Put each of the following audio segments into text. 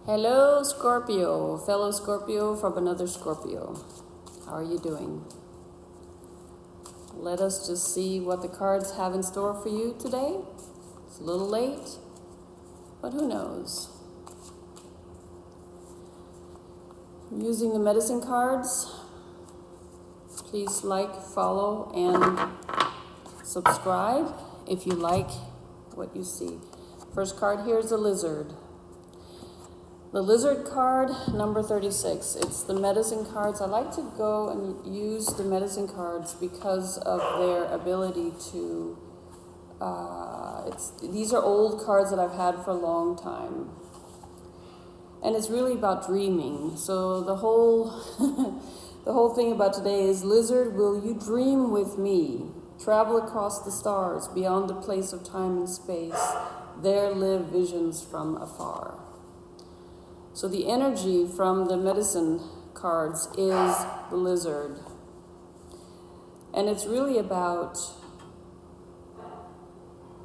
Hello, Scorpio, fellow Scorpio from another Scorpio. How are you doing? Let us just see what the cards have in store for you today. It's a little late, but who knows? I'm using the medicine cards. Please like, follow, and subscribe if you like what you see. First card here is the lizard. The lizard card, number 36. It's the medicine cards. I like to go and use the medicine cards because of their ability to, these are old cards that I've had for a long time. And it's really about dreaming. So the whole, the whole thing about today is, lizard, will you dream with me? Travel across the stars, beyond the place of time and space. There live visions from afar. So the energy from the medicine cards is the lizard. And it's really about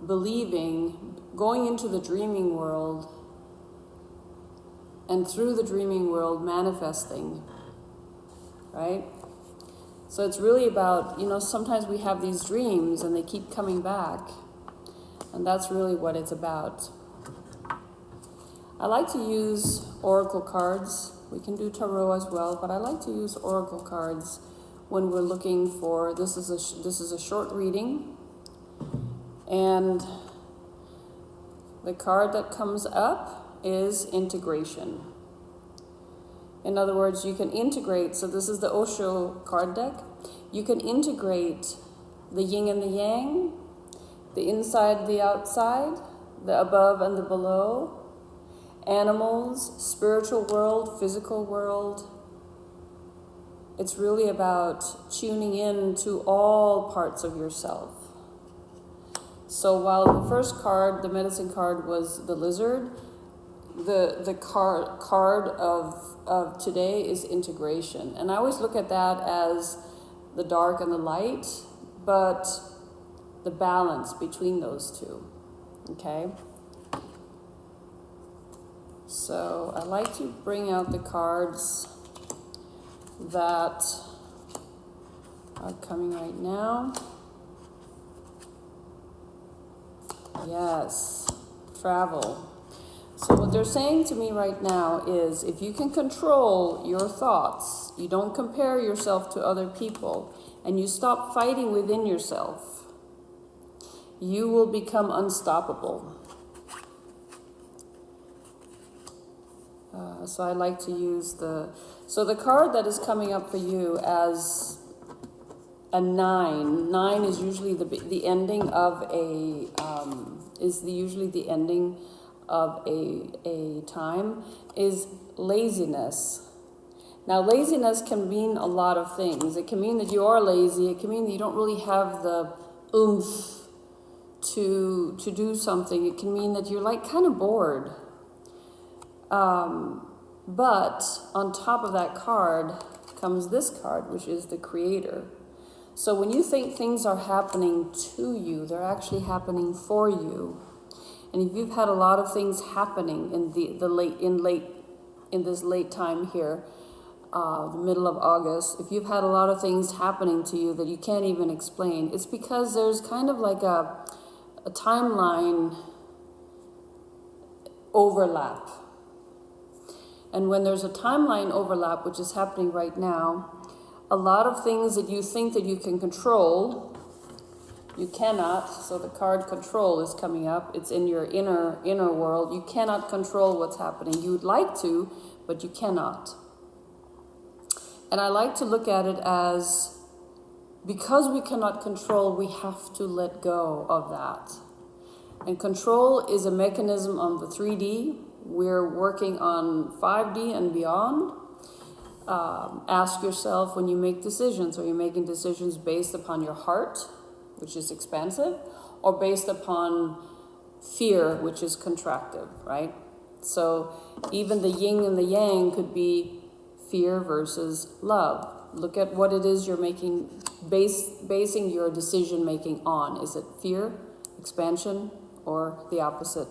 believing, going into the dreaming world, and through the dreaming world manifesting, right? So it's really about, sometimes we have these dreams and they keep coming back. And that's really what it's about. I like to use oracle cards. We can do tarot as well, but I like to use oracle cards when we're looking for, this is a short reading, and the card that comes up is integration. In other words, you can integrate, so this is the Osho card deck. You can integrate the yin and the yang, the inside, the outside, the above and the below, animals, spiritual world, physical world. It's really about tuning in to all parts of yourself. So while the first card, the medicine card, was the lizard, the card of today is integration. And I always look at that as the dark and the light, but the balance between those two, okay? So I like to bring out the cards that are coming right now. Yes, travel. So what they're saying to me right now is, if you can control your thoughts, you don't compare yourself to other people, and you stop fighting within yourself, you will become unstoppable. So I like to use so the card that is coming up for you as a 9. 9 is usually the ending of usually the ending of a time, is laziness. Now laziness can mean a lot of things. It can mean that you are lazy. It can mean that you don't really have the oomph to do something. It can mean that you're like kind of bored. But on top of that card comes this card, which is the creator. So when you think things are happening to you, they're actually happening for you. And if you've had a lot of things happening in this late time here, the middle of August, if you've had a lot of things happening to you that you can't even explain, it's because there's kind of like a timeline overlap. And when there's a timeline overlap, which is happening right now, a lot of things that you think that you can control, you cannot. So the card control is coming up. It's in your inner world. You cannot control what's happening. You would like to, but you cannot. And I like to look at it as, because we cannot control, we have to let go of that. And control is a mechanism on the 3D. We're working on 5D and beyond. Ask yourself, when you make decisions, are you making decisions based upon your heart, which is expansive, or based upon fear, which is contractive, right? So even the yin and the yang could be fear versus love. Look at what it is you're basing your decision making on. Is it fear, expansion, or the opposite?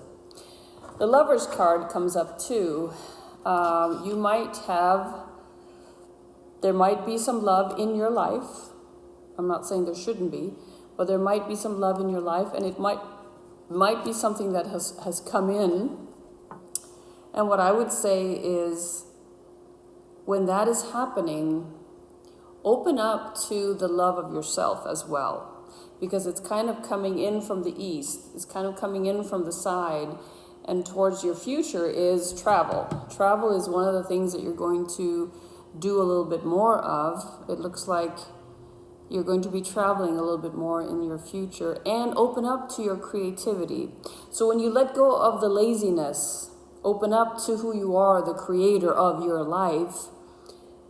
The Lover's card comes up too. There might be some love in your life. I'm not saying there shouldn't be, but there might be some love in your life, and it might be something that has come in. And what I would say is, when that is happening, open up to the love of yourself as well, because it's kind of coming in from the east. It's kind of coming in from the side, and towards your future is travel. Travel is one of the things that you're going to do a little bit more of. It looks like you're going to be traveling a little bit more in your future, and open up to your creativity. So when you let go of the laziness, open up to who you are, the creator of your life,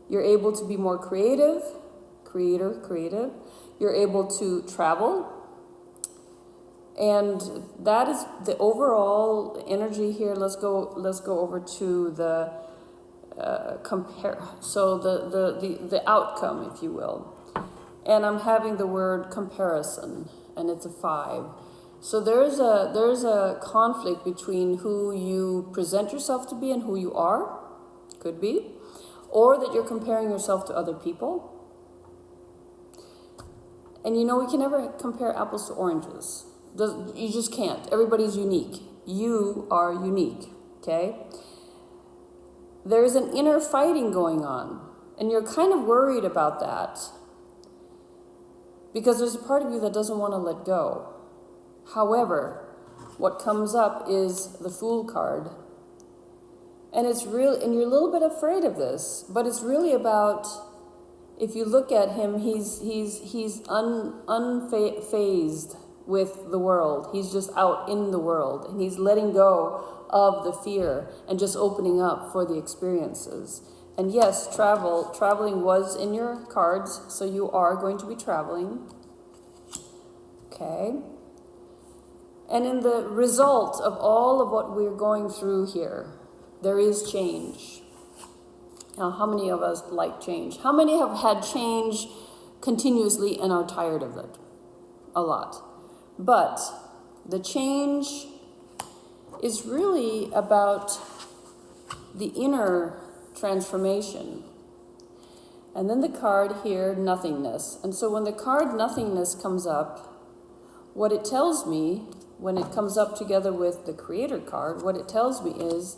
you're able to be more creative. You're able to travel. And that is the overall energy here. Let's go over to the the outcome, if you will. And I'm having the word comparison, and it's a 5. So there's a conflict between who you present yourself to be and who you are, could be, or that you're comparing yourself to other people. And we can never compare apples to oranges. You just can't. Everybody's unique. You are unique, okay? There's an inner fighting going on, and you're kind of worried about that because there's a part of you that doesn't want to let go. However, what comes up is the Fool card. And it's real, and you're a little bit afraid of this, but it's really about, if you look at him, he's unfazed with the world. He's just out in the world, and he's letting go of the fear and just opening up for the experiences. And yes, traveling was in your cards, so you are going to be traveling. Okay. And in the result of all of what we're going through here, there is change. Now, how many of us like change? How many have had change continuously and are tired of it? A lot. But the change is really about the inner transformation. And then the card here, nothingness. And so when the card nothingness comes up, what it tells me, when it comes up together with the Creator card, what it tells me is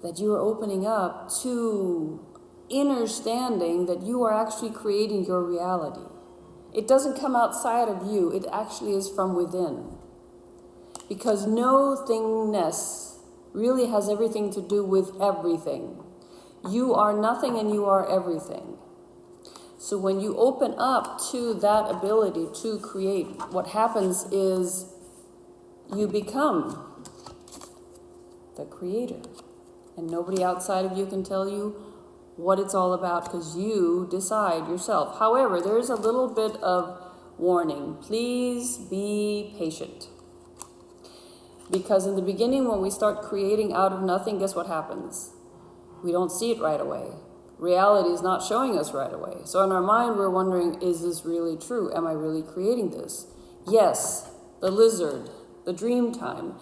that you are opening up to understanding that you are actually creating your reality. It doesn't come outside of you, it actually is from within. Because no-thingness really has everything to do with everything. You are nothing and you are everything. So when you open up to that ability to create, what happens is you become the creator. And nobody outside of you can tell you what it's all about, because you decide yourself. However, there's a little bit of warning. Please be patient. Because in the beginning, when we start creating out of nothing, guess what happens? We don't see it right away. Reality is not showing us right away. So in our mind, we're wondering, is this really true? Am I really creating this? Yes, the lizard, the dream time.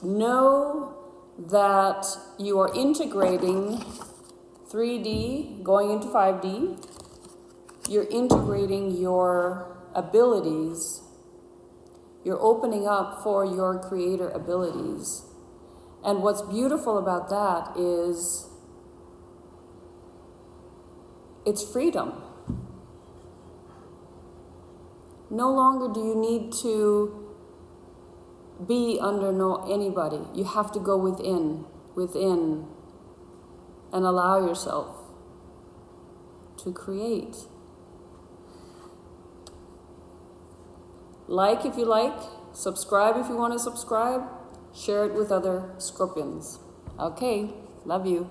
Know that you are integrating 3D, going into 5D. You're integrating your abilities. You're opening up for your creator abilities. And what's beautiful about that is it's freedom. No longer do you need to be under anybody. You have to go within, and allow yourself to create. Like if you like, subscribe if you want to subscribe, share it with other Scorpions. Okay, love you.